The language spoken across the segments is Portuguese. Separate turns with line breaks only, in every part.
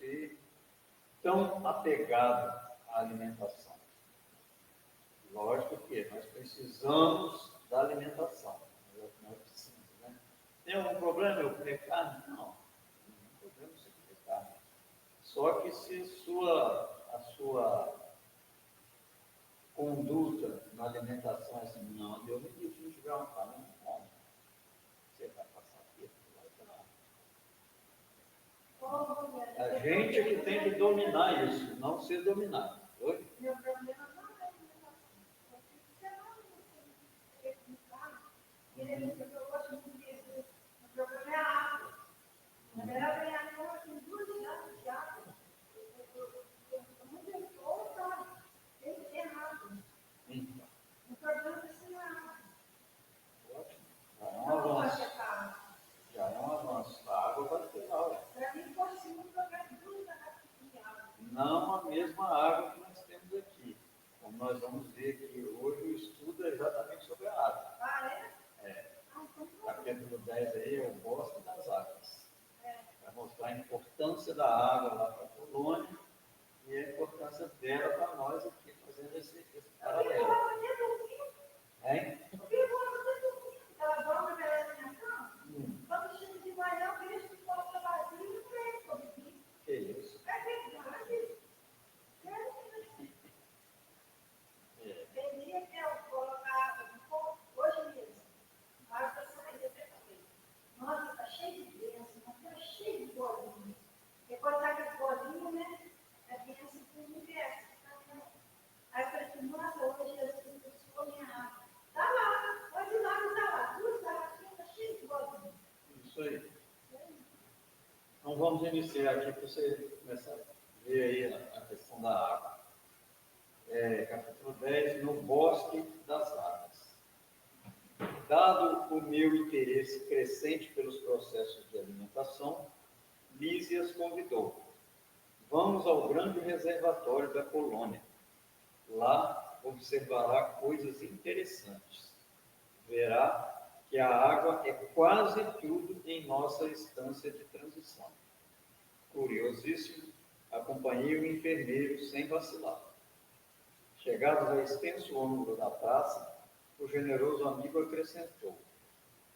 ser tão apegado à alimentação. Lógico que nós precisamos da alimentação. Nós precisamos, né? Tem algum problema eu comer carne? Não. Não tem problema você comer carne. Só que se a sua conduta na alimentação é assim, não, Deus me disse, se não tiver uma carne, não come. Você vai passar aqui, vai dar. A gente é que tem que dominar isso, não ser dominado. Oi?
Meu problema não é alimentação. Ele disse que eu gosto muito disso. O problema é a água. Na verdade, a água tem 2 anos de água. Eu estou muito pouca, tem que ter água. O problema é ser a água.
Ótimo. Já é um avanço. Já é um avanço. A água vai ter água.
Para mim, fosse muito muita água.
Não a mesma água que nós temos aqui. Como nós vamos ver que hoje o estudo é exatamente sobre a água.
Ah, é?
É. Capítulo 10 aí é o bosque das águas. Vai mostrar a importância da água lá para a colônia e a importância dela para nós aqui, fazendo esse paralelo. Hein?
Ela volta para a alimentação? Quando chega de manhã, eu vejo que volta vazio e não tem.
Que isso?
É verdade. Tem dia que eu colocar hoje mesmo. A água saiu até também. Nossa, está cheio de doença, está cheio de bolinha. Depois está com a bolinha, né? A doença do universo. Aí eu falei assim, nossa, hoje Jesus buscou minha água. Está lá, pode ir lá, não está lá. 2 garrafinhas, está cheio de bolinha.
Isso aí. Então vamos iniciar aqui para você começar a ver aí a questão da água. Capítulo 10, no bosque das águas. Dado o meu interesse crescente pelos processos de alimentação, Lísias convidou. Vamos ao grande reservatório da colônia. Lá observará coisas interessantes. Verá que a água é quase tudo em nossa estância de transição. Curiosíssimo, acompanhei o enfermeiro sem vacilar. Chegados ao extenso ângulo da praça, o generoso amigo acrescentou: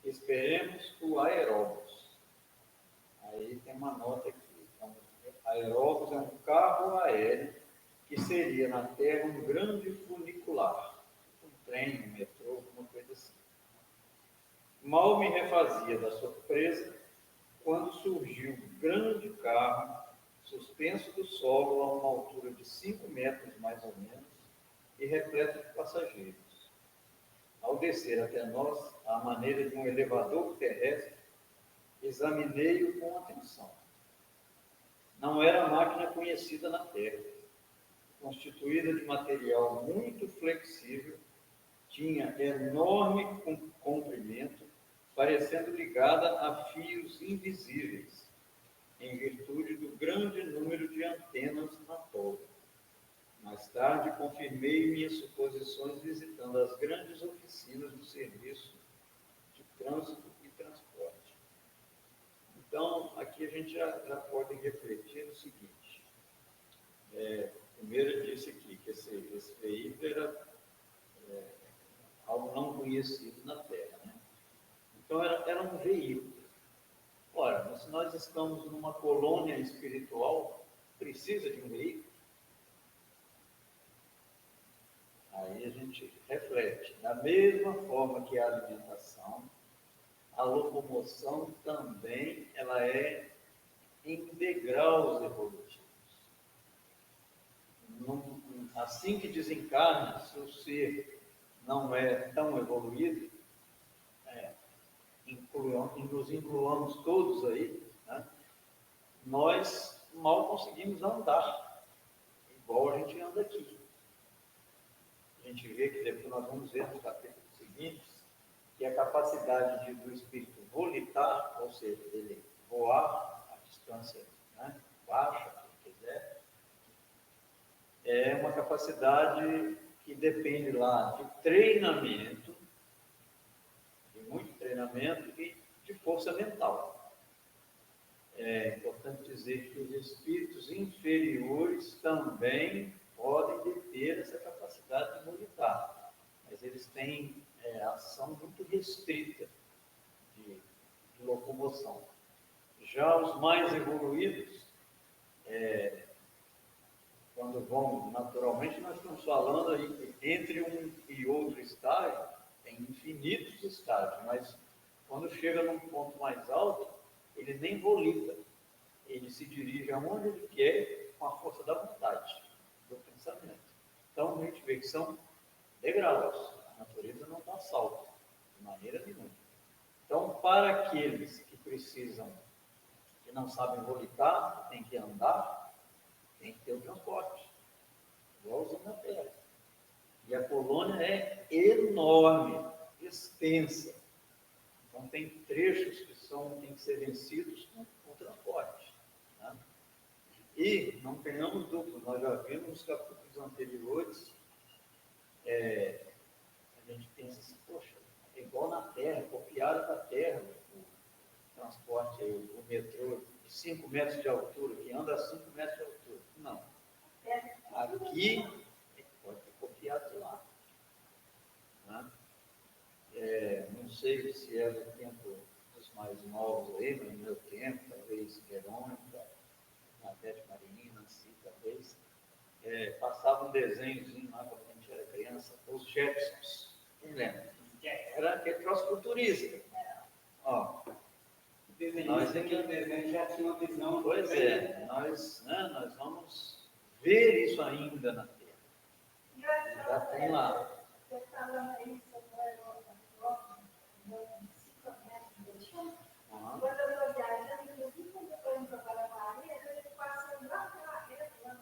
esperemos o aeróbus. Aí tem uma nota aqui. Então, aeróbus é um carro aéreo que seria na Terra um grande funicular, um trem, um metrô, alguma coisa assim. Mal me refazia da surpresa quando surgiu um grande carro suspenso do solo a uma altura de 5 metros mais ou menos e repleto de passageiros. Ao descer até nós, à maneira de um elevador terrestre, examinei-o com atenção. Não era máquina conhecida na Terra. Constituída de material muito flexível, tinha enorme comprimento, parecendo ligada a fios invisíveis, em virtude do grande número de antenas na torre. Mais tarde, confirmei minhas suposições visitando as grandes oficinas do serviço de trânsito e transporte. Então, aqui a gente já pode refletir no seguinte. Primeiro, eu disse aqui que esse veículo era algo não conhecido na Terra, né? Então, era um veículo. Ora, mas se nós estamos numa colônia espiritual, precisa de um veículo? Aí a gente reflete. Da mesma forma que a alimentação, a locomoção também ela é em degraus evolutivos. Assim que desencarna, se o ser não é tão evoluído, nos incluamos todos aí, né? Nós mal conseguimos andar, igual a gente anda aqui. A gente vê que depois nós vamos ver nos capítulos seguintes que a capacidade do espírito volitar, ou seja, ele voar a distância, né, baixa, se quiser, é uma capacidade que depende lá de treinamento, de muito treinamento e de força mental. É importante dizer que os espíritos inferiores também podem ter essa capacidade de volitar, mas eles têm ação muito restrita de locomoção. Já os mais evoluídos, quando vão naturalmente, nós estamos falando aí que entre um e outro estágio, tem infinitos estágios, mas quando chega num ponto mais alto, ele nem volita, ele se dirige aonde ele quer com a força da vontade, do pensamento. Então a gente vê que são degraus, a natureza não dá salto, de maneira nenhuma. Então, para aqueles que precisam, que não sabem volitar, tem que andar, tem que ter o transporte, igualzinho na Terra. E a colônia é enorme, extensa. Então, tem trechos que tem que ser vencidos com transporte. Né? E não tenhamos dúvida, nós já vimos nos capítulos anteriores, a gente pensa assim, poxa, é igual na Terra, copiado da Terra, o transporte, o metrô de 5 metros de altura, que anda a 5 metros de altura. Não. Aqui pode ser copiado de lá. Né? Não sei se é do tempo dos mais novos aí, mas no meu tempo, talvez Verônica, Nadete Marinina, assim, talvez, passava um desenhozinho lá quando a gente era criança, os Jetsons. Quem lembra? Era aquele troço futurista. Ó, nós
desenho já tinha uma visão.
Pois é, nós vamos ver isso ainda na Terra. Já tem lá.
Você falando aí sobre o aeroporto,
Uhum.
quando eu estou viajando, inclusive quando eu estou indo para Guarapari, a gente passa lá pela rede, lá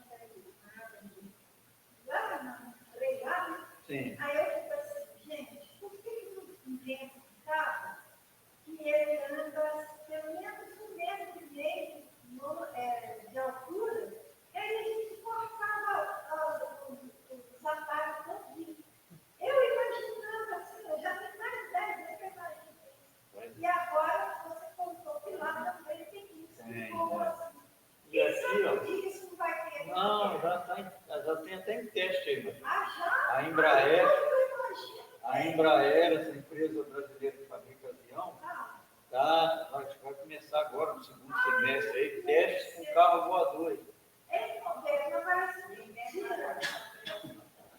na Legal.
Sim.
Aí eu fico assim, gente, por que não inventa um carro que ele anda pelo menos 1,5 metro de altura, e aí a gente cortava os atalhos todinho. Eu imaginando assim, eu já tenho mais de 10 anos que eu imagino isso. E agora você contou que lá também tem isso. Como assim?
E aqui, ó.
Que isso não vai ter?
Não, já tem até em teste aí, mas
Já?
a Embraer,
Eu imagino.
essa empresa brasileira que fabrica avião, vai começar agora, no segundo semestre aí, testes com carro voador aí.
Esse modelo não parece mentira.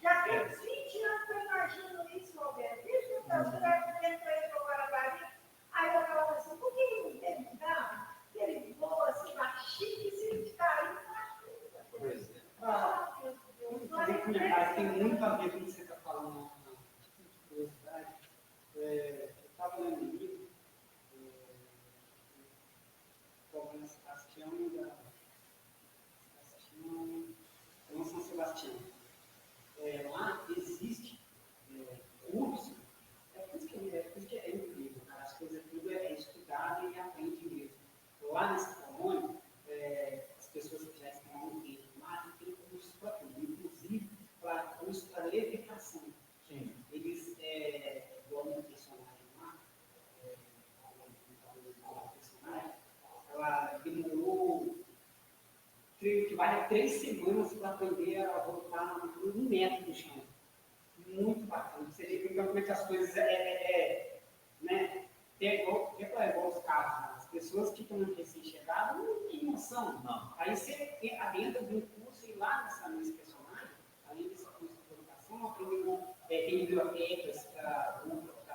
Já tem uns 20 anos que eu imagino isso, Roberto. Desde que eu estava para Guarapari, aí eu falava assim, por que ele não tem um carro? Ele voa assim, baixinho, e se ele cair, não machuca.
Pois é.
Meu Deus.
Tem muito a ver com o que você está falando, de curiosidade. Eu estava lendo um livro sobre Sebastião São Sebastião. Lá existe curso, por isso que é incrível, cara. As coisas tudo é estudado e aprende mesmo. Lá nessa colônia, as pessoas que já estão há um tempo lá, tem curso para tudo, inclusive para curso para levitação.
Sim.
Eles, igual uma personagem lá, ela demorou, creio que vai 3 semanas para aprender a voltar 1 metro do chão. Muito bacana. Você vê que realmente as coisas né? É igual os carros. Né? As pessoas que estão recém-chegadas não têm noção.
Não.
Aí você adentra de um curso e lá nesse personagem, além desse curso de colocação, aprendeu tem bibliotecas para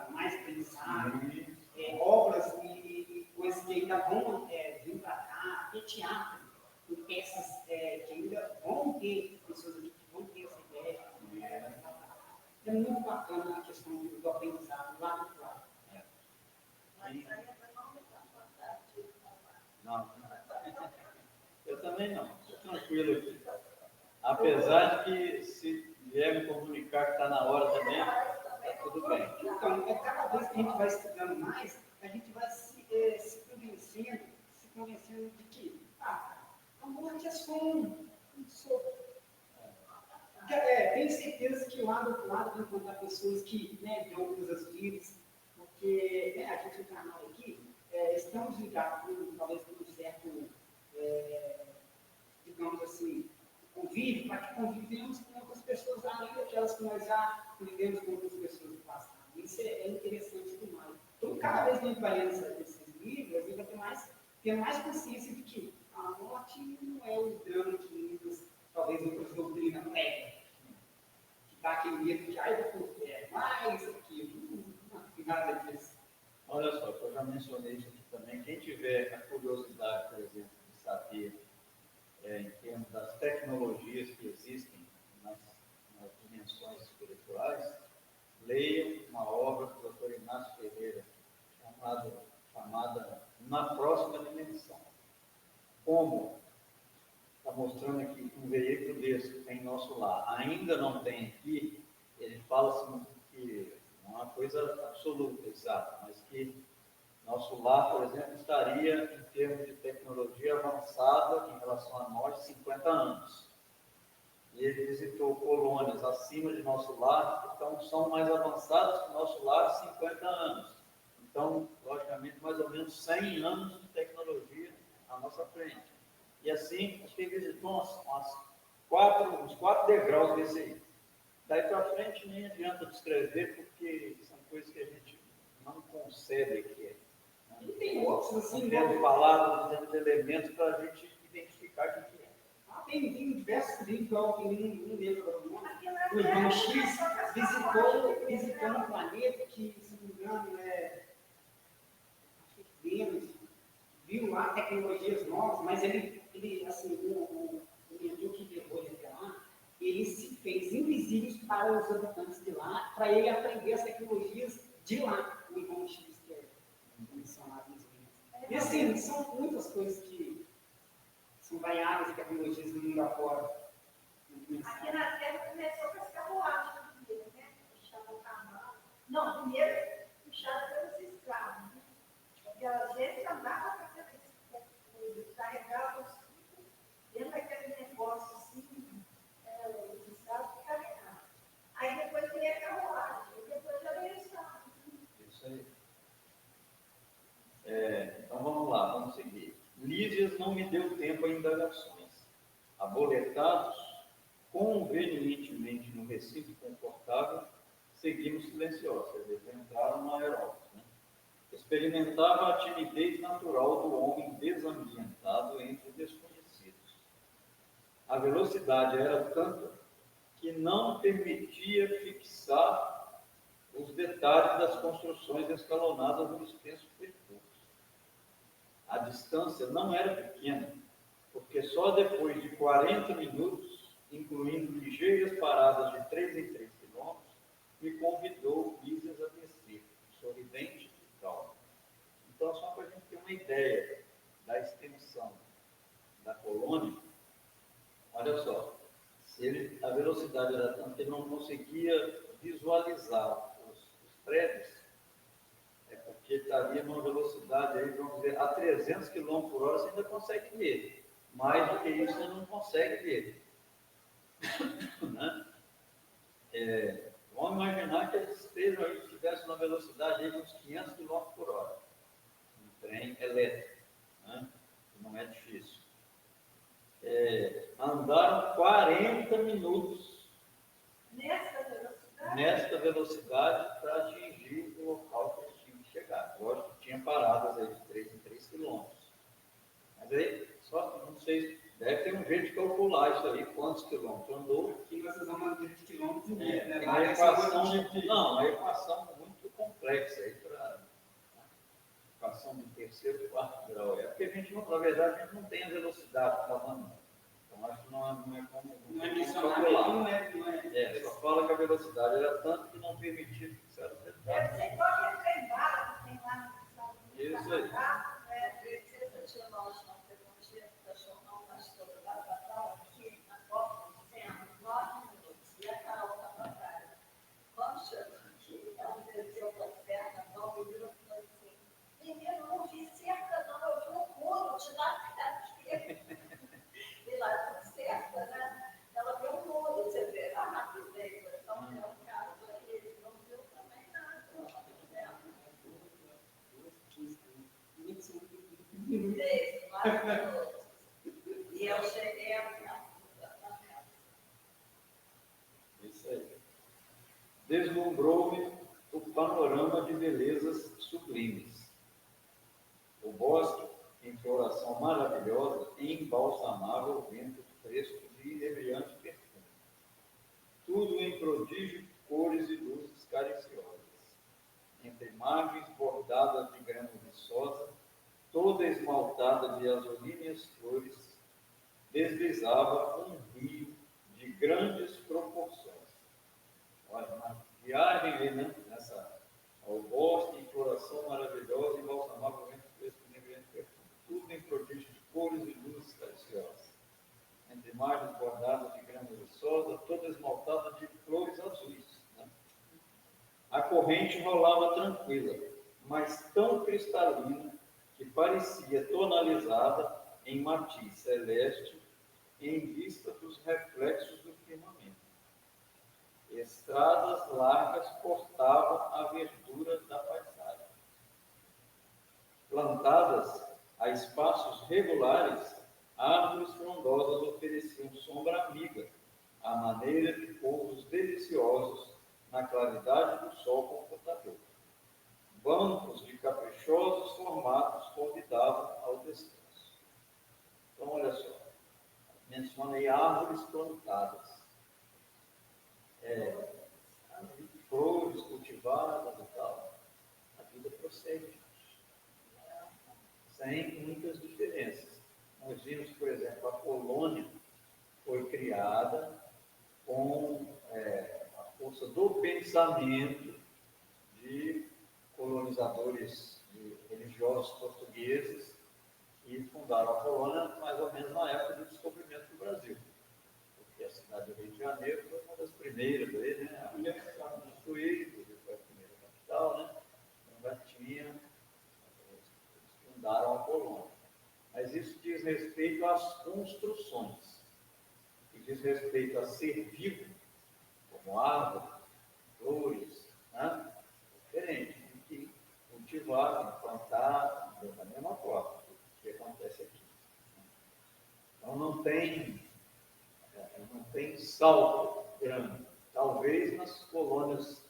mais aprendizagem, obras e coisas que ainda vão vir para cá, ter teatro, com peças que ainda vão ter pessoas aqui que vão ter essa ideia. É muito bacana a questão do aprendizado lá do outro lado.
Não. Eu também não. Estou tranquilo aqui. Apesar de que, se vier me comunicar que está na hora também, está tudo bem.
Então, cada vez que a gente vai estudando mais, a gente vai se convencendo de que a morte é só um sopro. Tenho certeza que lá do outro lado vão encontrar pessoas que dão coisas livres, porque a gente no canal aqui, estamos ligados, talvez com os certo, digamos assim, convívio, para que convivemos com outras pessoas, além daquelas que nós já vivemos com outras pessoas do passado. Isso é interessante demais. Então, cada vez que a gente vai lendo esses livros, a gente vai ter mais consciência de que a morte não é o drama que livros, talvez outras doutrinas pregam, que dá aquele medo de, eu quero mais aquilo, não tem nada disso.
Olha só, eu já mencionei isso aqui também. Quem tiver a curiosidade, por exemplo, de saber em termos das tecnologias que existem nas dimensões espirituais, leia uma obra do Dr. Inácio Ferreira, chamada Na Próxima Dimensão. Como está mostrando aqui um veículo desse em nosso lar, ainda não tem aqui, ele fala assim que não é uma coisa absoluta, exata, mas que nosso lar, por exemplo, estaria em termos de tecnologia avançada em relação a nós 50 anos. E ele visitou colônias acima de nosso lar, então são mais avançadas que nosso lar 50 anos. Então, logicamente, mais ou menos 100 anos de tecnologia à nossa frente. E assim, acho que ele visitou uns 4 degraus desse aí. Daí para frente nem adianta descrever, porque são coisas que a gente não concebe aqui.
E tem outros, assim,
temos palavras, temos elementos para a gente identificar o que é.
Tem diversos livros, igual tem um livro agora, o irmão X visitou um planeta que, se não me engano, acho que Vênus, viu lá tecnologias novas, mas ele assim, o mentor que levou ele até lá, ele se fez invisível para os habitantes de lá, para ele aprender as tecnologias de lá, o irmão X, que é mencionado nos livros. E assim, são muitas coisas que são variáveis de tecnologias do mundo afora.
Aqui na Terra começou com as carruagens primeiro, né? Puxava o cavalo. Não, primeiro puxava pelos escravos, né? Porque às vezes andava com aqueles carregavam os filhos dentro daquele negócio assim, os escravos que carregavam. Aí depois veio a carruagem, e depois já veio o escravo.
Isso aí. Então vamos lá, vamos seguir. Lísias não me deu tempo a indagações. Aboletados convenientemente no recinto confortável, seguimos silenciosos, eles entraram no aeródromo. Né? Experimentava a timidez natural do homem desambientado entre desconhecidos. A velocidade era tanta que não permitia fixar os detalhes das construções escalonadas no extenso percurso. A distância não era pequena, porque só depois de 40 minutos, incluindo ligeiras paradas de 3 em 3 quilômetros, me convidou Lísias a descer, sorridente e calmo. Então, só para a gente ter uma ideia da extensão da colônia, olha só, a velocidade era tanta que ele não conseguia visualizar os prédios, porque estaria numa velocidade, aí, vamos dizer, a 300 km por hora você ainda consegue ver. Mais do que isso você não consegue ver. Né? Vamos imaginar que eles estivessem numa velocidade aí de uns 500 km por hora. Um trem elétrico. Né? Não é difícil. Andaram 40 minutos nesta velocidade para atingir o local que eles tinham que chegar. Lógico que tinha paradas aí de 3 em 3 quilômetros. Mas aí, só não sei, deve ter um jeito de calcular isso aí, quantos quilômetros andou.
Aqui nós fazemos de quilômetros e meio, né?
Uma equação muito complexa aí para equação de terceiro e quarto grau. Porque a gente não, na verdade, a gente não tem a velocidade que está falando. Então, acho que não é como.
Não é mencionável, não é.
Só fala que a velocidade era tanto que não permitia fixar os detalhes.
Deve ser igual aquele trem bala que tem lá nos Estados Unidos.
Isso aí.
Menino, não vi cerca, não, eu vi um muro de lá e lá por cerca, né? Ela viu um muro, você vê a rapidez, então é um caso aí, ele não viu também nada.
deslumbrou-me o panorama de belezas sublimes. O bosque, em floração maravilhosa, embalsamava o vento fresco de inebriante perfume. Tudo em prodígio de cores e luzes cariciosas. Entre margens bordadas de grama viçosa, toda esmaltada de azulíneas flores, deslizava um rio de grandes proporções. Olha, uma viagem aí, né? Ao bosque, em floração maravilhosa, embalsamava o vento fresco de inebriante perfume. Tudo em prodígio de cores e luzes cariciosas. Entre margens bordadas de grama viçosa, toda esmaltada de flores azuis. Né? A corrente rolava tranquila, mas tão cristalina que parecia tonalizada em matiz celeste em vista dos reflexos do firmamento. Estradas largas cortavam a verdura da paisagem. Plantadas a espaços regulares, árvores frondosas ofereciam sombra amiga, à maneira de pousos deliciosos na claridade do sol confortador. Bancos de caprichosos formatos convidavam ao descanso. Então, olha só, menciona aí árvores plantadas, flores cultivadas e tal. A vida prossegue, sem muitas diferenças. Nós vimos, por exemplo, a Polônia foi criada com a força do pensamento de colonizadores religiosos portugueses que fundaram a Polônia mais ou menos na época do descobrimento do Brasil. Porque a cidade do Rio de Janeiro foi uma das primeiras aí, né? A primeira cidade construída, foi a primeira capital, né? Então já tinha, eles fundaram a Polônia. Mas isso diz respeito às construções, e diz respeito a ser vivo, como árvore, flores, né? Diferente de que cultivar, plantar, da mesma forma que acontece aqui. Então não tem salto grande. Talvez nas colônias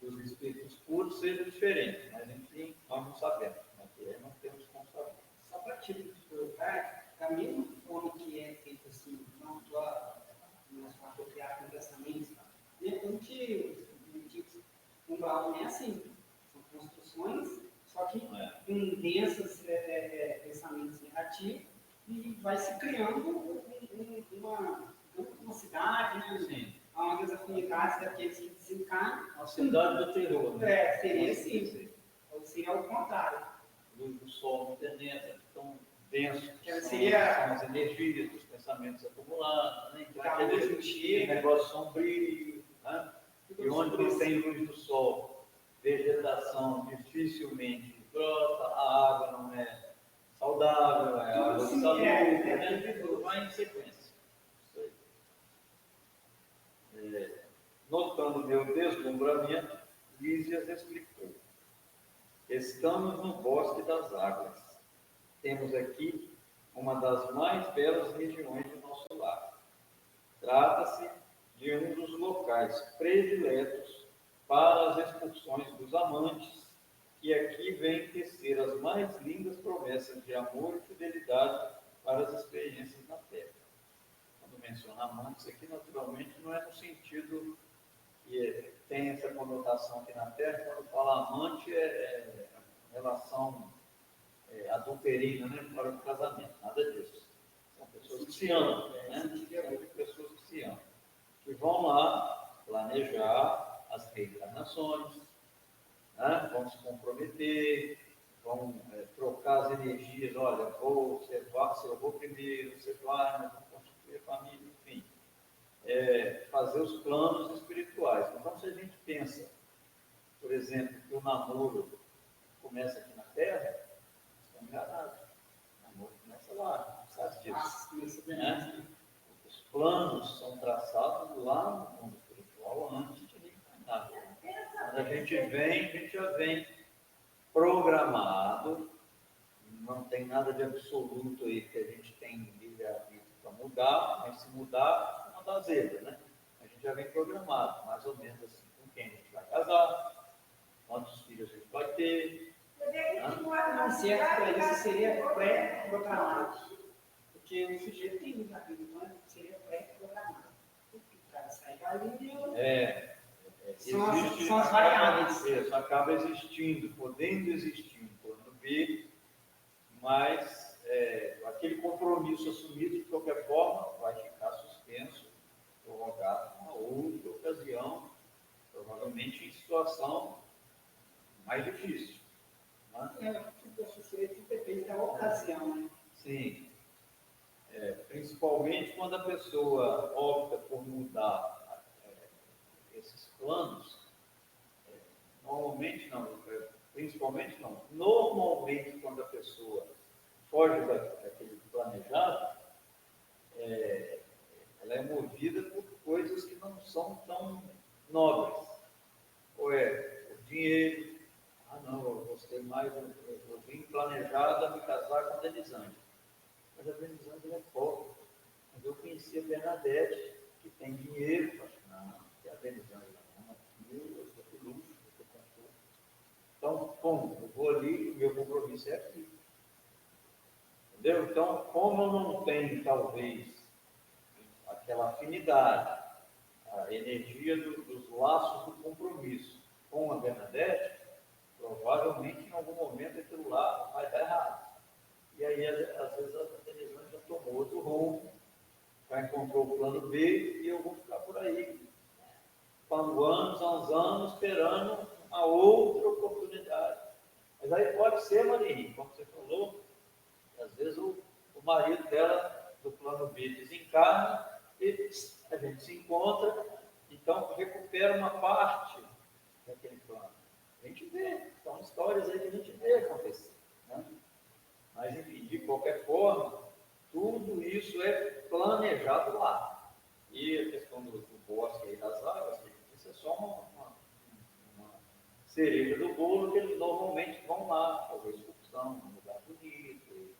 dos espíritos puros seja diferente, mas enfim, nós não sabemos. Aqui não temos como saber.
Só para título de curiosidade, da mesma forma que é feito assim, não só apropriar com pensamentos, um balão é assim, são construções, só que com densas pensamentos negativos, e vai se criando uma cidade, né?
Sim.
Onde as afinidades daqueles que desencarnam.
A cidade do terror, né?
Seria assim, ou seria ao contrário.
Luz do sol não penetra, tão denso que são as energias dos pensamentos acumulados, né? Então, aquele negócio sombrio, né? E onde não tem luz do sol, vegetação dificilmente brota, a água não é saudável, é água insalubre, né? Tudo vai em sequência. Isso aí. Notando meu deslumbramento, Lísias explicou. Estamos no Bosque das Águas. Temos aqui uma das mais belas regiões do nosso lar. Trata-se de um dos locais prediletos para as excursões dos amantes, que aqui vêm tecer as mais lindas promessas de amor e fidelidade para as experiências na Terra. Quando menciona amantes aqui, naturalmente, não é no sentido que tem essa conotação aqui na Terra. Quando fala amante, é relação adulterina, né, para o casamento, nada disso. São pessoas que se amam, né? São pessoas que se amam, que vão lá planejar as reencarnações, né? Vão se comprometer, vão trocar as energias. Olha, se eu vou primeiro, você vai, nós vamos constituir a família, enfim. Fazer os planos espirituais. Então, se a gente pensa, por exemplo, que o namoro começa aqui na Terra, estão enganados. O namoro começa lá, sabe disso. Né? Os planos são traçados lá no mundo espiritual antes de reencarnar. Quando a gente já vem programado, não tem nada de absoluto aí que a gente tem livre-arbítrio para mudar, mas se mudar, é uma zebra, né? A gente já vem programado, mais ou menos assim, com quem a gente vai casar, quantos filhos a gente vai ter.
Não, certo, para isso seria pré-programado. Porque o sujeito tem muita vida, então seria pré-programado. O cara sai dali. São as variáveis.
Isso, acaba existindo, podendo existir um plano B, mas aquele compromisso assumido, de qualquer forma, vai ficar suspenso, prorrogado uma outra ocasião, provavelmente em situação mais difícil. Né?
Depende da ocasião, né?
Sim. Principalmente quando a pessoa opta por mudar esses planos, normalmente quando a pessoa foge daquele planejado, ela é movida por coisas que não são tão nobres. Ou por dinheiro. Não, eu gostei mais, eu vim planejado a me casar com a Denizane. Mas a Denizane é pobre. Mas eu conheci a Bernadette, que tem dinheiro. Eu falei, não, que a Denizane não, eu sou de luxo, eu sou conforto. Então, como? Eu vou ali, o meu compromisso é aqui. Entendeu? Então, como eu não tenho, talvez, aquela afinidade, a energia dos laços do compromisso com a Bernadette, provavelmente em algum momento aquilo lá vai dar errado. E aí, às vezes, a Denizane já tomou outro rumo, já encontrou o plano B e eu vou ficar por aí, zanzando, esperando uma outra oportunidade. Mas aí pode ser, Marinho, como você falou, às vezes o marido dela, do plano B, desencarna e a gente se encontra, então recupera uma parte daquele plano. A gente vê, são histórias aí que a gente vê acontecer. Né? Mas, enfim, de qualquer forma, tudo isso é planejado lá. E a questão do bosque e das águas, isso é só uma cereja do bolo que eles normalmente vão lá, fazer excursão, num lugar bonito,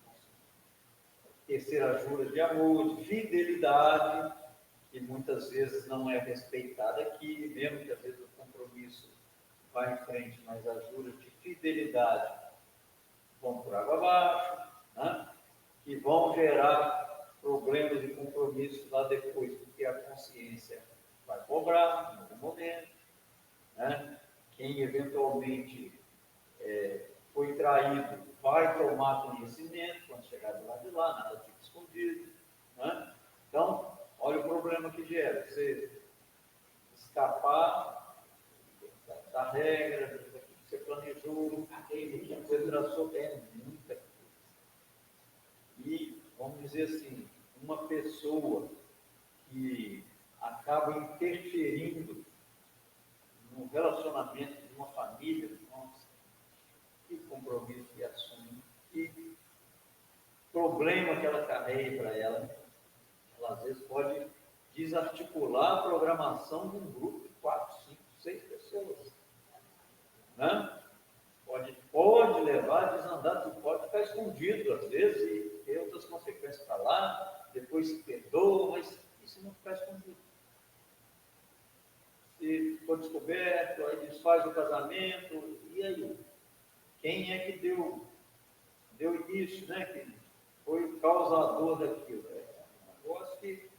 tecer a jura de amor, de fidelidade, que muitas vezes não é respeitada aqui, mesmo que às vezes o compromisso vai em frente, mas as juras de fidelidade vão por água abaixo, né? Que vão gerar problemas de compromisso lá depois, porque a consciência vai cobrar em algum momento, né? Quem eventualmente foi traído vai tomar conhecimento quando chegar do lado de lá, nada fica escondido, né? Então, olha o problema que gera, você escapar da regra, daquilo que você planejou, aquele que você traçou, muita coisa. E, vamos dizer assim, uma pessoa que acaba interferindo no relacionamento de uma família, nossa, que compromisso que assume, que problema que ela carrega para ela, ela às vezes pode desarticular a programação de um grupo de 4, 5, 6 pessoas. Né? Pode levar a desandar, tu pode ficar escondido às vezes e ter outras consequências para lá, depois se perdoa, mas isso não ficar escondido. Se for descoberto, aí desfaz o casamento, e aí? Quem é que deu início, né? Que foi o causador daquilo? É um negócio que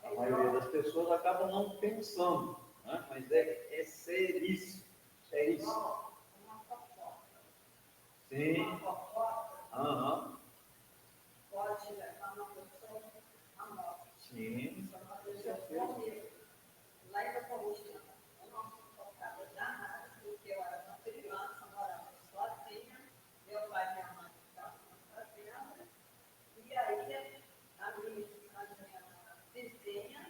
a maioria das pessoas acaba não pensando, né? Mas é seríssimo, seríssimo. Sim. Aham.
Pode levar uma pessoa à morte.
Sim.
Lá em Paulista, eu não suportava jamais, porque eu era uma criança, morava sozinha, meu pai e minha mãe estavam sozinhos, e aí a minha vizinha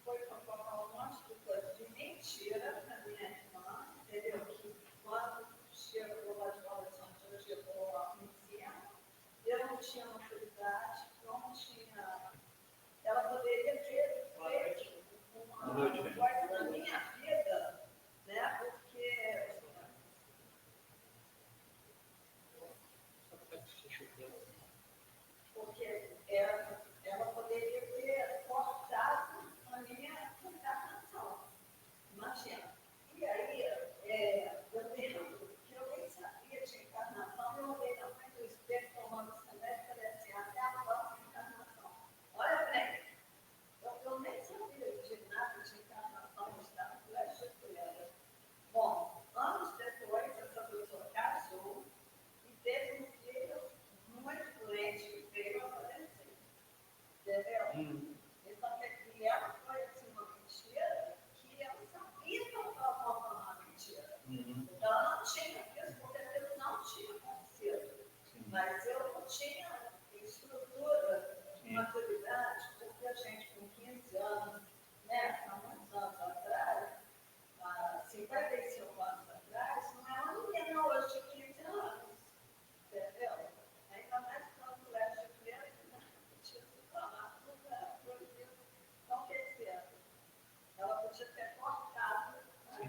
foi colocar um monte de coisa de mentira na minha irmã, entendeu? Que quando chegou a escola de Santos, chegou a ensino, eu não tinha maturidade, não tinha. Ela poderia ter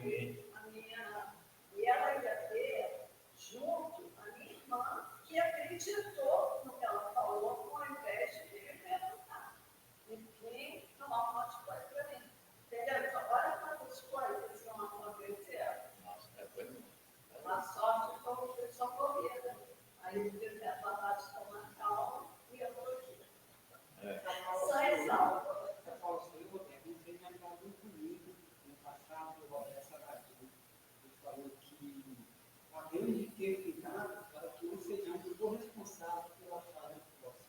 E ela ia ter junto a minha irmã, que acreditou no que ela falou, ao invés de vir perguntar. Ninguém tomar uma escolha para mim. Entendeu? Então, olha quantas coisas iam acontecer.
Nossa, foi muito.
A sorte foi socorrida. Aí o presidente lá de tomar calma e eu estou aqui. Só exalta.
Eu falo assim, eu não sei lembrar muito comigo no passado, o Roberto Sabatini, ele falou que a grande de ter cuidado para que não sejamos corresponsáveis pela falha do próximo.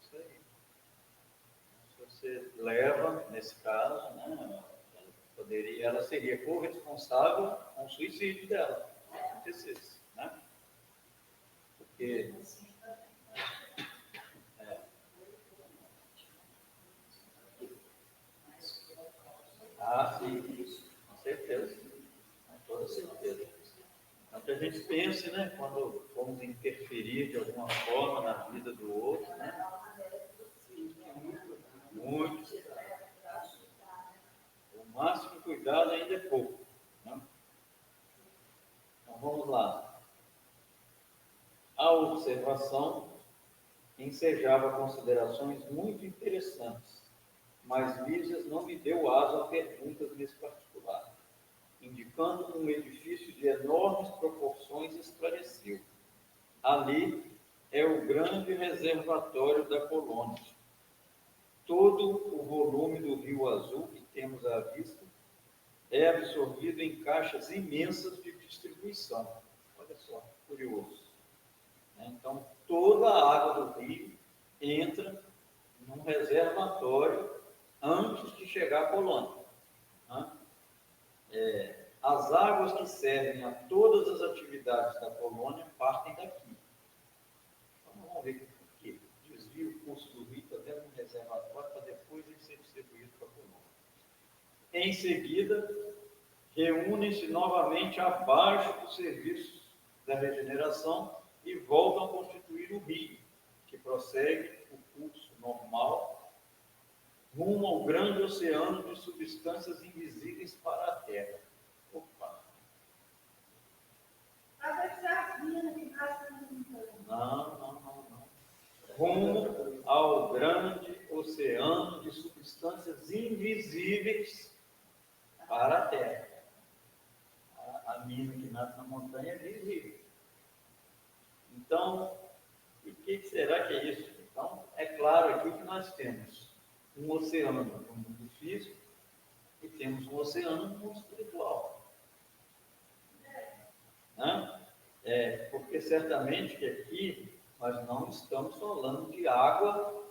Isso aí. Se você leva, nesse caso, né, ela seria corresponsável com o suicídio dela, se acontecesse, né? Porque sim, com certeza, com toda certeza. Então, que a gente pense, né, quando vamos interferir de alguma forma na vida do outro, né? Muito cuidado. O máximo cuidado ainda é pouco, né? Então, vamos lá. A observação ensejava considerações muito interessantes, mas Lísias não me deu aso a perguntas nesse particular. Indicando um edifício de enormes proporções, esclareceu. Ali é o grande reservatório da colônia. Todo o volume do Rio Azul que temos à vista é absorvido em caixas imensas de distribuição. Olha só, curioso. Então, toda a água do rio entra num reservatório antes de chegar à colônia. As águas que servem a todas as atividades da colônia partem daqui. Então, vamos ver o que desvia o curso do rio até no reservatório para depois ele ser distribuído para a colônia. Em seguida, reúnem-se novamente abaixo dos serviços da regeneração e voltam a constituir o rio, que prossegue o curso normal rumo ao grande oceano de substâncias invisíveis para a Terra. Opa! Não. Rumo ao grande oceano de substâncias invisíveis para a Terra. A mina que nasce na montanha é visível. Então, o que será que é isso? Então, é claro aqui que nós temos um oceano no mundo físico e temos um oceano no mundo espiritual. Né? Porque certamente que aqui nós não estamos falando de água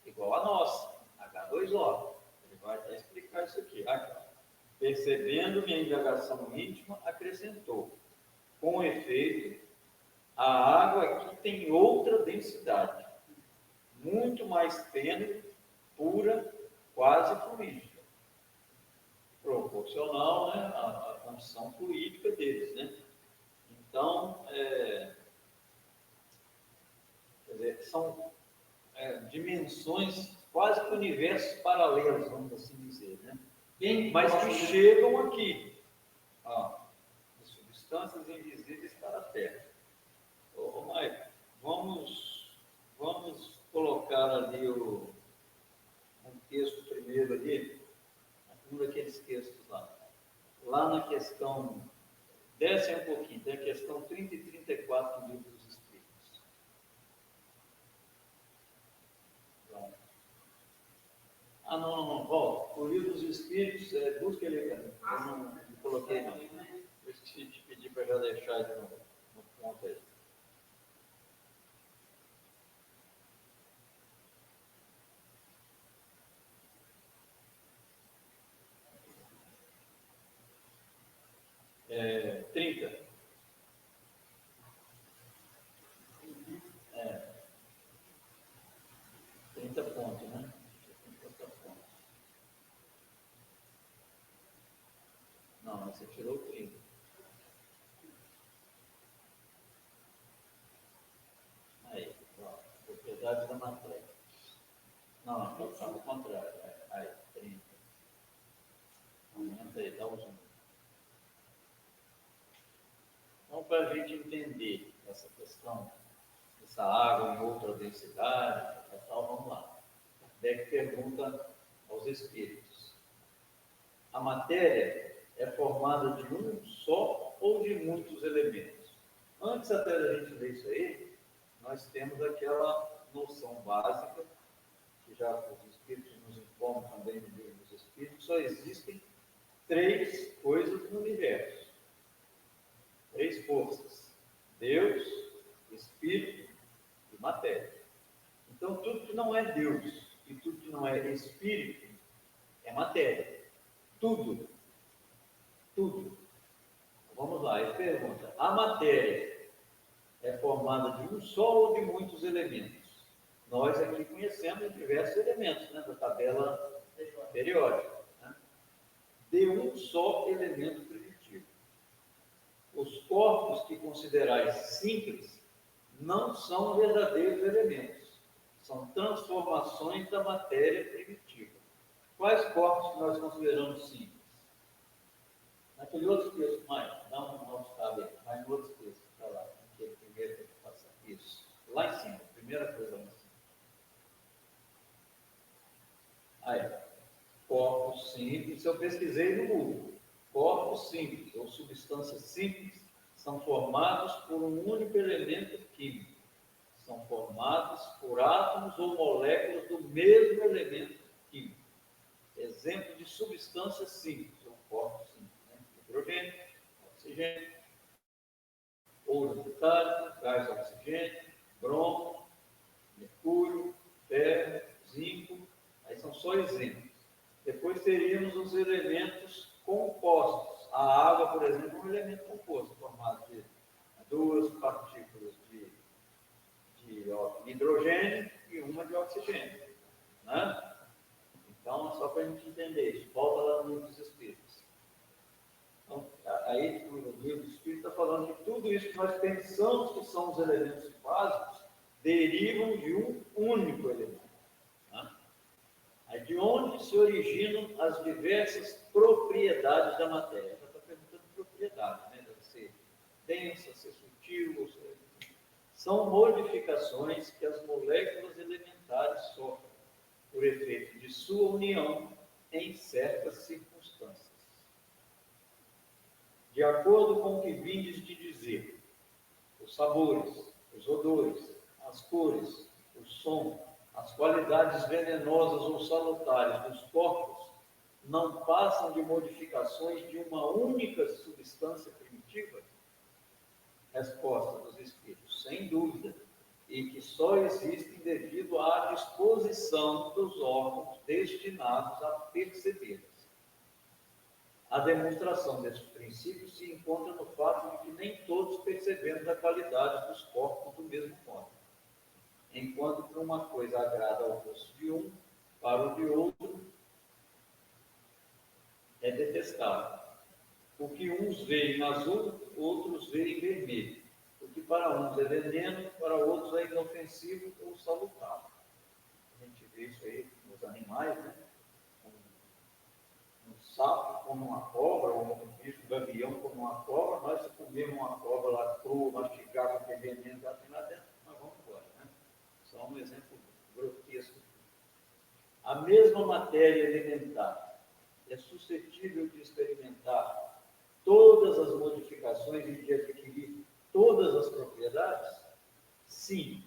igual a nossa, H2O. Ele vai até explicar isso aqui. Percebendo minha indagação íntima, acrescentou: com efeito, a água aqui tem outra densidade, muito mais tênue, pura, quase fluídica, proporcional, né, à condição fluídica deles, né? Então, quer dizer, são dimensões quase que universos paralelos, vamos assim dizer, né? Mas que chegam aqui, de substâncias invisíveis para a Terra. Maicon, vamos colocar ali um texto primeiro ali, um daqueles textos lá. Lá na questão, desce um pouquinho, tem a questão 30 e 34 do Livro dos Espíritos. Pronto. Não, volta. O Livro dos Espíritos, busca ele, cara. Eu não coloquei, não. Eu esqueci de pedir para já deixar ele no ponto aí. É, 30. 30 pontos, né? 30 pontos. Não, você tirou 30. Aí, propriedade da matéria. Não, está no contrário. Aí, 30. Aumenta aí, dá o zoom. para a gente entender essa questão, essa água em outra densidade, tal, vamos lá. Kardec pergunta aos espíritos: a matéria é formada de um só ou de muitos elementos? Antes até da gente ver isso aí, nós temos aquela noção básica, que já os espíritos nos informam também no livro dos espíritos: só existem três coisas no universo, três forças: Deus, Espírito e matéria. Então, tudo que não é Deus e tudo que não é Espírito é matéria. Tudo. Tudo. Vamos lá, ele pergunta: a matéria é formada de um só ou de muitos elementos? Nós aqui conhecemos diversos elementos, né, da tabela periódica, né? De um só elemento primitivo. Os corpos que considerais simples não são verdadeiros elementos, são transformações da matéria primitiva. Quais corpos que nós consideramos simples? Naquele outro texto, Maio, dá um nosso tab aí, vai no outro texto, está lá, aquele primeiro que eu vou passar. Isso, lá em cima, primeira coisa lá em cima. Aí, corpos simples, eu pesquisei no Google. Corpos simples, ou substâncias simples, são formados por um único elemento químico. São formados por átomos ou moléculas do mesmo elemento químico. Exemplo de substâncias simples, ou corpos simples, né? Hidrogênio, oxigênio, ouro metálico, gás oxigênio, bromo, mercúrio, ferro, zinco. Aí são só exemplos. Depois teríamos os elementos compostos. A água, por exemplo, é um elemento composto, formado de duas partículas de hidrogênio e uma de oxigênio, né? Então, só para a gente entender isso, volta lá no livro dos Espíritos. Então, aí o livro dos Espíritos está falando que tudo isso que nós pensamos que são os elementos básicos derivam de um único elemento, né? Aí, de onde se originam as diversas propriedades da matéria? Já está perguntando propriedade, né? Deve ser densa, ser sutil, ou ser... São modificações que as moléculas elementares sofrem por efeito de sua união em certas circunstâncias. De acordo com o que vindes de dizer, os sabores, os odores, as cores, o som, as qualidades venenosas ou salutares dos corpos não passam de modificações de uma única substância primitiva? Resposta dos Espíritos: sem dúvida, e que só existem devido à disposição dos órgãos destinados a percebê-las. A demonstração desse princípio se encontra no fato de que nem todos percebemos a qualidade dos corpos do mesmo modo. Enquanto que uma coisa agrada ao gosto de um, para o de outro é detestável. O que uns veem azul, outros veem vermelho. O que para uns é veneno, para outros é inofensivo ou salutar. A gente vê isso aí nos animais, né? Um sapo como uma cobra, ou um bicho gavião como uma cobra. Nós, se comermos uma cobra lá crua, mastigar com aquele veneno que ela tem lá dentro, nós vamos embora, né? Só um exemplo grotesco. A mesma matéria elementar é suscetível de experimentar todas as modificações e de adquirir todas as propriedades? Sim,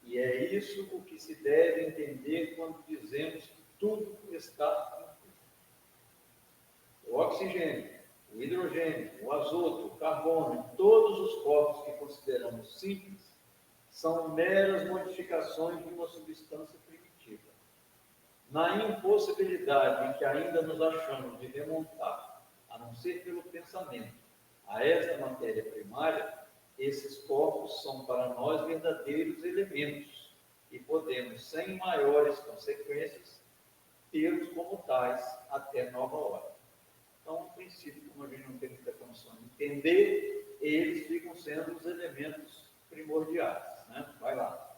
e é isso o que se deve entender quando dizemos que tudo está incluído. O oxigênio, o hidrogênio, o azoto, o carbono, todos os corpos que consideramos simples, são meras modificações de uma substância primitiva. Na impossibilidade em que ainda nos achamos de remontar, a não ser pelo pensamento, a esta matéria primária, esses corpos são para nós verdadeiros elementos e podemos, sem maiores consequências, tê-los como tais até nova hora. Então, no princípio, como a gente não tem muita condição de entender, eles ficam sendo os elementos primordiais, né? Vai lá,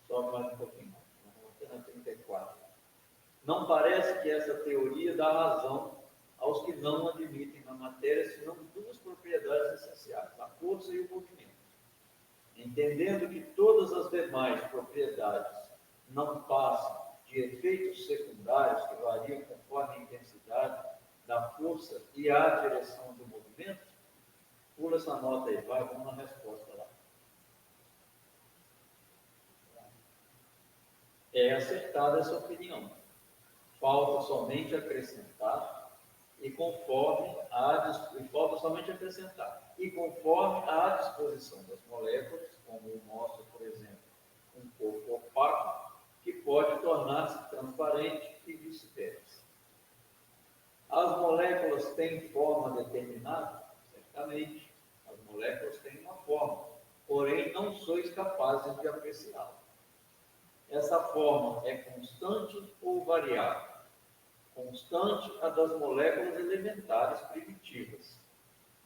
sobe mais um pouquinho, vamos até na 34. Não parece que essa teoria dá razão aos que não admitem na matéria senão duas propriedades essenciais, a força e o movimento. Entendendo que todas as demais propriedades não passam de efeitos secundários que variam conforme a intensidade da força e a direção do movimento, pula essa nota aí, vai, vamos na resposta lá. É acertada essa opinião. Falta somente acrescentar e conforme a disposição das moléculas, como mostra, por exemplo, um corpo opaco, que pode tornar-se transparente e vice-versa. As moléculas têm forma determinada? Certamente. As moléculas têm uma forma, porém não sois capazes de apreciá-la. Essa forma é constante ou variável? Constante a das moléculas elementares primitivas,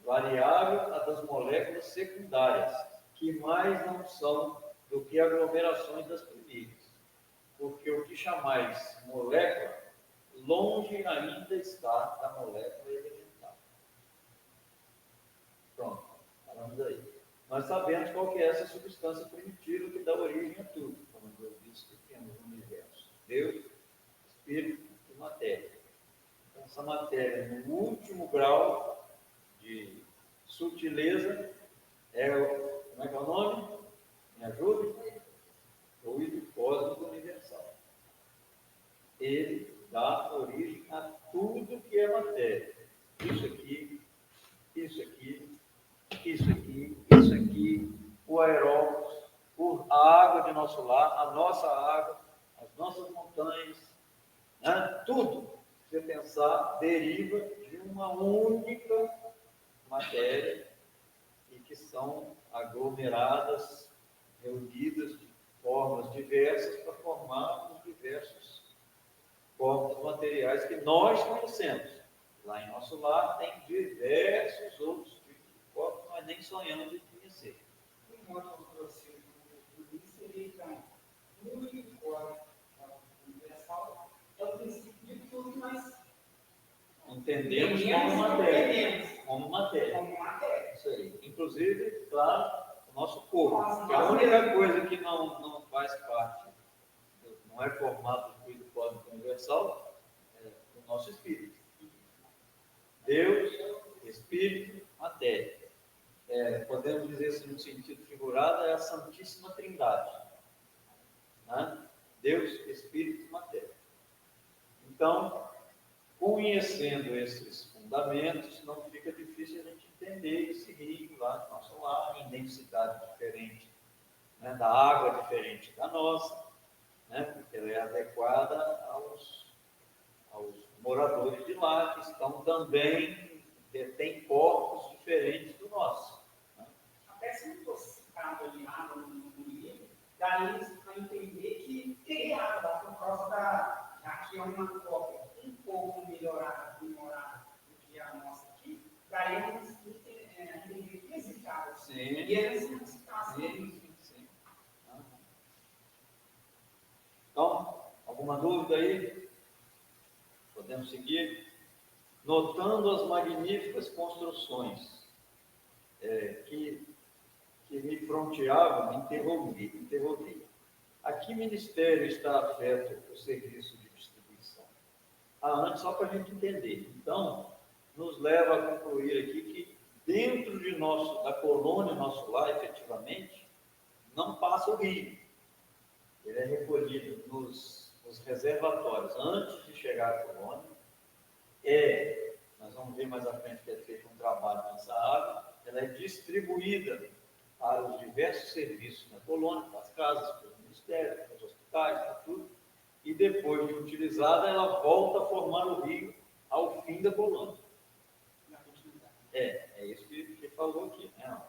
variável a das moléculas secundárias, que mais não são do que aglomerações das primeiras, porque o que chamais molécula, longe ainda está da molécula elementar. Pronto, falamos aí. Nós sabemos qual que é essa substância primitiva que dá origem a tudo, como eu disse que temos no universo: Deus, Espírito e matéria. Então, essa matéria, no último grau de sutileza, é o, como é que é o nome? Me ajude? Fluido cósmico universal. Ele dá origem a tudo que é matéria. Isso aqui, isso aqui, isso aqui, isso aqui, o aeróbios, a água de nosso lar, a nossa água, as nossas montanhas, né? Tudo, se você pensar, deriva de uma única matéria e que são aglomeradas, reunidas de formas diversas para formar os diversos corpos materiais que nós conhecemos. Lá em nosso lar tem diversos outros tipos de corpos, nós nem sonhamos em conhecer.
Um outro processo do seria, então, o único corpo universal é o princípio de tudo que nós
entendemos como matéria. Como matéria. Isso aí. Inclusive, claro, o nosso corpo. Que a única coisa que não faz parte, não é formado do fluido cósmico universal, é o nosso espírito. Deus, Espírito, matéria. Podemos dizer assim, no sentido figurado, é a Santíssima Trindade. Né? Deus, Espírito e matéria. Então, conhecendo esses fundamentos, não fica difícil a gente entender esse rio lá do nosso lar, em densidade diferente, né, da água diferente da nossa, né, porque ela é adequada aos moradores de lá, que estão também, têm corpos diferentes do nosso. Né?
Até se não fosse citado ali água no livro, daí você vai entender que teria água por causa já que é uma cópia um pouco melhorada, aprimorada do que a nossa aqui, daí eles entender que existe água.
Sim.
E eles não citassem.
Sim. Então, alguma dúvida aí? Podemos seguir? Notando as magníficas construções que me fronteavam, interroguei. A que ministério está afeto o serviço de distribuição? Antes, só para a gente entender. Então, nos leva a concluir aqui que dentro da colônia, nosso lar, efetivamente, não passa o rio. Ele é recolhido nos reservatórios antes de chegar à colônia. Nós vamos ver mais à frente que é feito um trabalho nessa água. Ela é distribuída para os diversos serviços na colônia, para as casas, para os ministérios, para os hospitais, para tudo. E depois de utilizada, ela volta a formar o rio ao fim da colônia. É isso que falou aqui, né?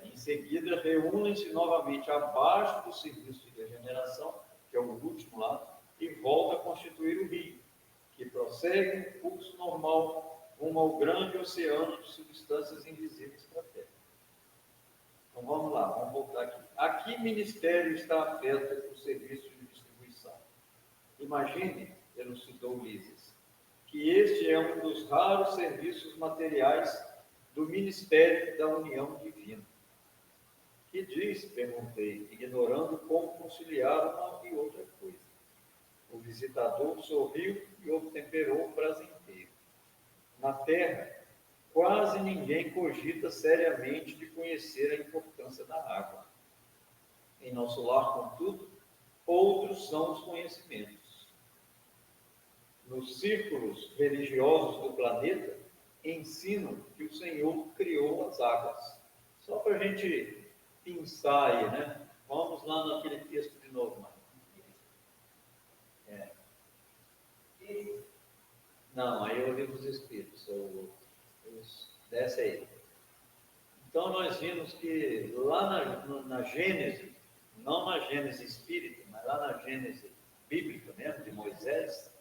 Em seguida, reúnem-se novamente abaixo do serviço de regeneração, que é o último lá, e volta a constituir o rio, que prossegue o curso normal rumo ao grande oceano de substâncias invisíveis para a Terra. Então vamos lá, vamos voltar aqui. A que ministério está afeto o serviço de distribuição? Imagine, elucidou Ulisses, que este é um dos raros serviços materiais do ministério da união divina. Que diz, perguntei, ignorando como conciliar uma e outra coisa. O visitador sorriu e obtemperou o prazenteiro. Na terra, quase ninguém cogita seriamente de conhecer a importância da água. Em nosso lar, contudo, outros são os conhecimentos. Nos círculos religiosos do planeta, ensinam que o Senhor criou as águas. Só para a gente pensar aí, né? Vamos lá naquele texto de novo, Marcos. Não, aí é o livro dos Espíritos. Desce aí. Então, nós vimos que lá na Gênese, não na Gênese espírita, mas lá na Gênese bíblica mesmo, de Moisés,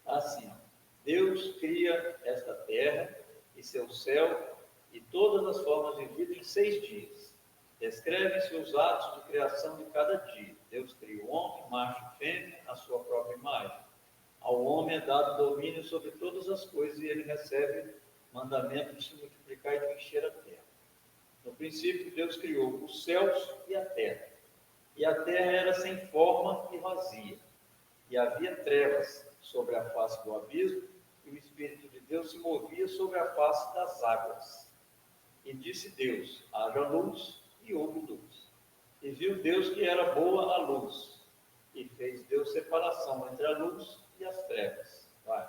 assim, Deus cria esta terra e seu céu e todas as formas de vida em 6 dias. Descrevem-se os atos de criação de cada dia. Deus cria o homem, macho e fêmea, à sua própria imagem. Ao homem é dado domínio sobre todas as coisas e ele recebe mandamento de se multiplicar e de encher a terra. No princípio, Deus criou os céus e a terra. E a terra era sem forma e vazia. E havia trevas sobre a face do abismo, e o Espírito de Deus se movia sobre a face das águas. E disse Deus: haja luz, e houve luz. E viu Deus que era boa a luz. E fez Deus separação entre a luz e as trevas. Vai.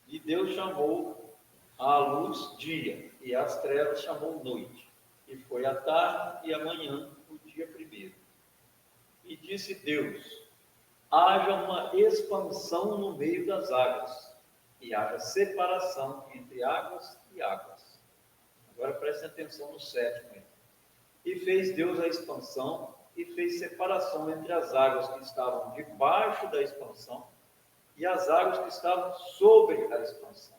E Deus chamou a luz dia, e as trevas chamou noite. E foi a tarde e a manhã, o dia primeiro. E disse Deus: haja uma expansão no meio das águas, e haja separação entre águas e águas. Agora prestem atenção no 7º aí. E fez Deus a expansão, e fez separação entre as águas que estavam debaixo da expansão e as águas que estavam sobre a expansão.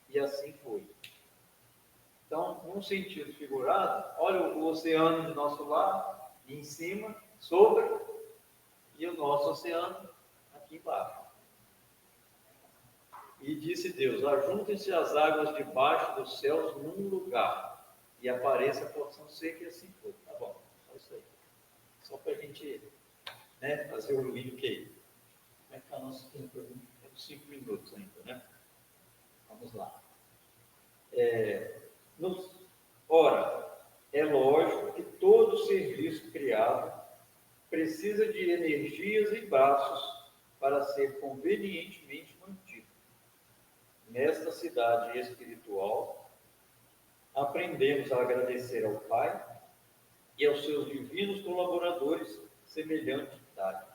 E assim foi. Então, num sentido figurado, olha o oceano de nosso lar, em cima, sobre, e o nosso oceano aqui embaixo. E disse Deus: ajuntem-se as águas debaixo dos céus num lugar, e apareça a porção seca, e assim foi. Tá bom, só isso aí. Só para a gente, né, fazer o link aí. Como é que está o nosso tempo? Temos 5 minutos ainda, né? Vamos lá. Ora, é lógico que todo serviço criado precisa de energias e braços para ser convenientemente mantido. Nesta cidade espiritual, aprendemos a agradecer ao Pai e aos seus divinos colaboradores semelhante dádiva.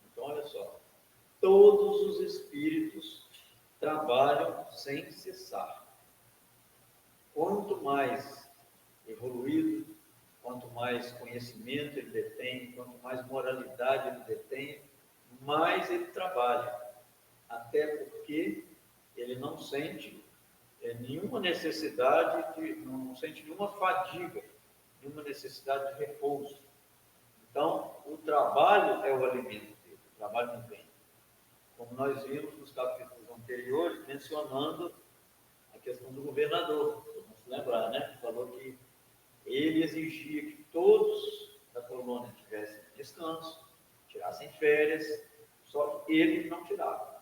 Então, olha só, todos os espíritos trabalham sem cessar. Quanto mais evoluído, quanto mais conhecimento ele detém, quanto mais moralidade ele detém, mais ele trabalha. Até porque ele não sente nenhuma necessidade, não sente nenhuma fadiga, nenhuma necessidade de repouso. Então, o trabalho é o alimento dele, o trabalho não vem. Como nós vimos nos capítulos anteriores, mencionando a questão do governador, vamos lembrar, né? Falou que ele exigia que todos da colônia tivessem descanso, tirassem férias, só que ele não tirava.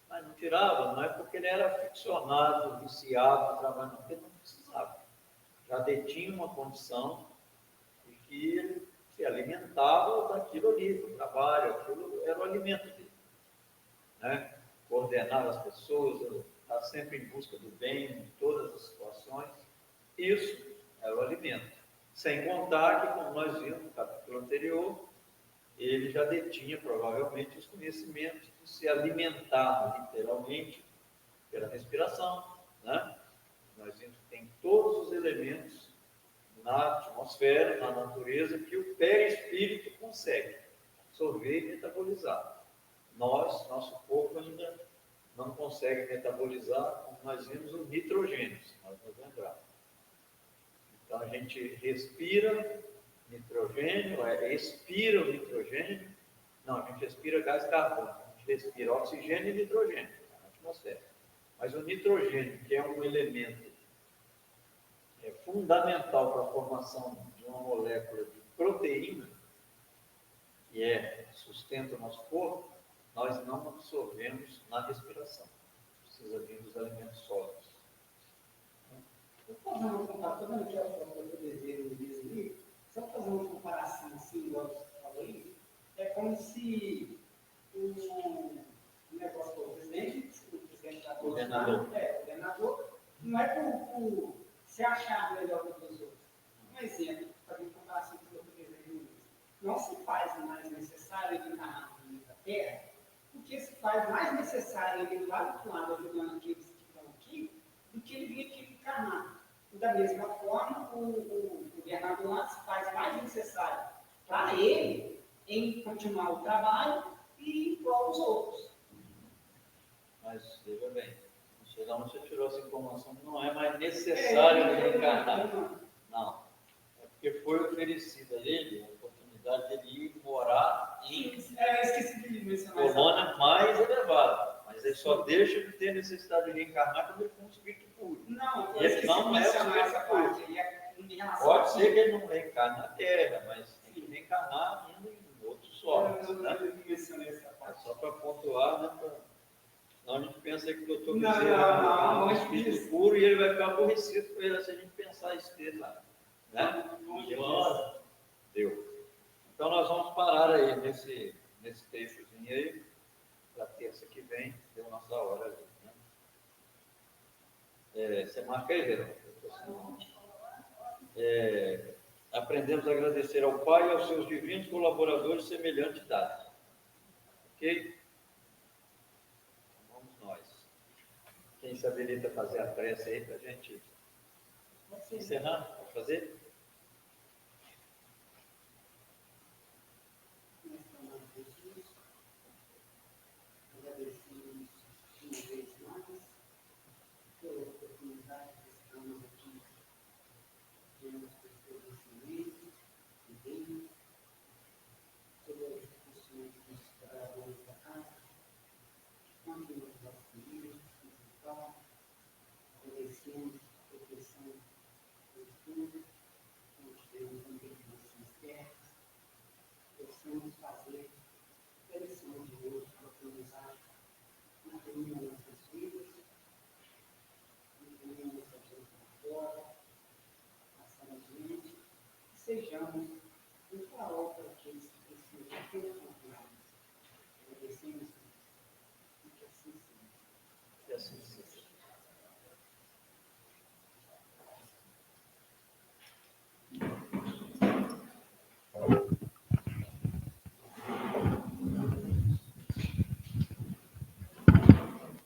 Mas não tirava, não é porque ele era aficionado, viciado no trabalho, não, porque ele não precisava. Já detinha uma condição de que ele se alimentava daquilo ali, do trabalho, aquilo era o alimento dele. Né? Coordenar as pessoas, estar sempre em busca do bem em todas as situações, isso era o alimento. Sem contar que, como nós vimos no capítulo anterior, ele já detinha provavelmente os conhecimentos de se alimentar literalmente pela respiração. Né? Nós vimos que tem todos os elementos na atmosfera, na natureza, que o perispírito consegue absorver e metabolizar. Nosso corpo ainda não consegue metabolizar, como nós vimos, o nitrogênio, se nós nos lembrarmos. Então, a gente respira nitrogênio, expira o nitrogênio. Não, a gente respira gás carbônico, a gente respira oxigênio e nitrogênio na atmosfera. Mas o nitrogênio, que é um elemento fundamental para a formação de uma molécula de proteína, que sustenta o nosso corpo, nós não absorvemos na respiração. Precisa vir dos alimentos sólidos.
Vou fazer uma comparação, estou vendo aqui o desenho desse livro, se eu fazer uma comparação assim, igual você falou aí, é como se o negócio do presidente da
Governador,
não é por se achar melhor do que os outros. Um exemplo, para uma comparação com o desenho, não se faz mais necessário ele encarnar na Terra, porque se faz mais necessário ele ir lá do outro lado ajudando aqueles que estão aqui, do que ele vir aqui encarnar. Da mesma forma, o governador lá se faz mais necessário para ele em continuar o trabalho e igual aos outros.
mas veja bem, não sei de onde você tirou essa informação, não é mais necessário ele encarnar. Não. É porque foi oferecida a ele a oportunidade de ele ir morar em
esqueci de mencionar
colônia mais elevada. Mas ele só deixa de ter necessidade de reencarnar quando ele for um espírito puro.
Não, eu
Ele
esqueci
não
de
é
mencionar
o
essa parte.
Pode ser que ele não reencarne na Terra, mas tem que reencarnar ainda em outros solos. Né? É só para pontuar, né? Senão a gente pensa que o doutor Bezerra é um espírito puro e ele vai ficar aborrecido com ele se a gente pensar isso dele lá. Né? Deu. Então nós vamos parar aí nesse trechozinho aí, para terça que vem, deu nossa hora ali. Né? Você marca aí, Verão. Aprendemos a agradecer ao Pai e aos seus divinos colaboradores de semelhante idade. Ok? Vamos nós. Quem se habilita a fazer a prece aí para a gente encerrar? Pode fazer?
Agradecemos uma vez mais pela oportunidade de estarmos aqui diante dos seus ensinamentos e bem sobre as questões dos trabalhadores da casa, quanto nos nossos filhos, principal, agradecemos a proteção do estudo, nós temos também nossas terras, possamos fazer a lição de hoje para aprendizagem na caminho das nossas vidas, no caminho dessa gente fora, passando adiante, sejamos